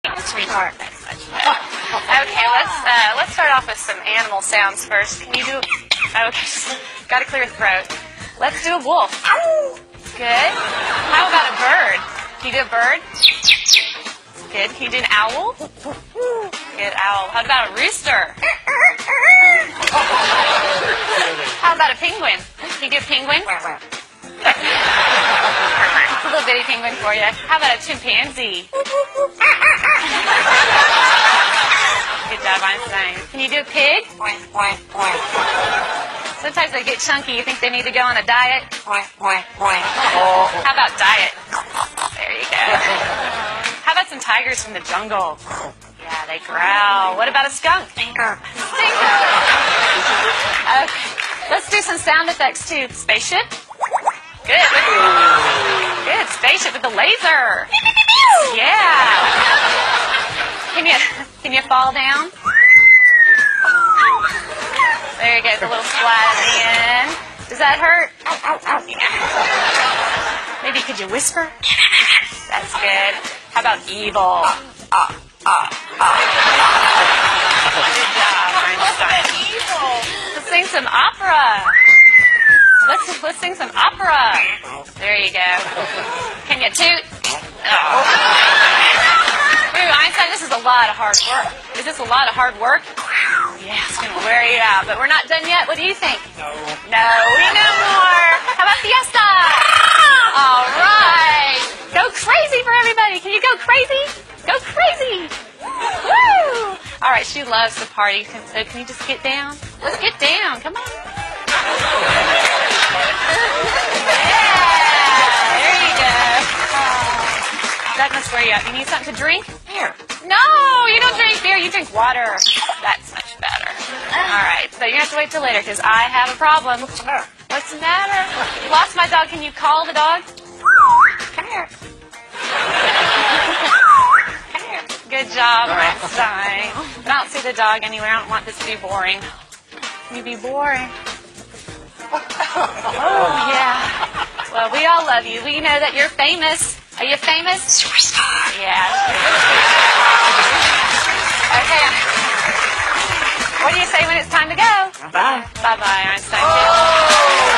Sweetheart. That's much better. Okay, let's start off with some animal sounds first. Can you do? Okay, got to clear your throat. Let's do a wolf. Good. How about a bird? Can you do a bird? Good. Can you do an owl? Good, owl. How about a rooster? How about a penguin? Can you do a penguin? It's a little bitty penguin for you. How about a chimpanzee? Good job, Einstein. Can you do a pig? Sometimes they get chunky. You think they need to go on a diet? How about diet? There you go. How about some tigers from the jungle? Yeah, they growl. What about a skunk? Stinker. Okay. Let's do some sound effects too. Spaceship? Good. Good. Spaceship with the laser. Yeah. Can you fall down? There you go. It's a little flat at the end. Does that hurt? Maybe could you whisper? That's good. How about evil? Good job, Einstein. Let's sing some opera. Let's sing some opera. There you go. Can you toot? Oh. Ooh, Einstein, this is a lot of hard work. Is this a lot of hard work? Yeah, it's going to wear you out. But we're not done yet. What do you think? No, we know more. How about fiesta? All right. Go crazy for everybody. Can you go crazy? Go crazy. Woo! All right, she loves to party. So can you just get down? Let's get down. Come on. Yeah, there you go. That must wear you out. You need something to drink? Beer. No, you don't drink beer. You drink water. That's much better. All right, so you're going to have to wait till later because I have a problem. What's the matter? What's the matter? You lost my dog. Can you call the dog? Come here. Come here. Good job, Einstein. But I don't see the dog anywhere. I don't want this to be boring. Can you be boring? Oh, yeah. Well, we all love you. We know that you're famous. Are you famous? Superstar. Yeah. Okay. What do you say when it's time to go? Bye-bye. Bye-bye, Einstein. Oh.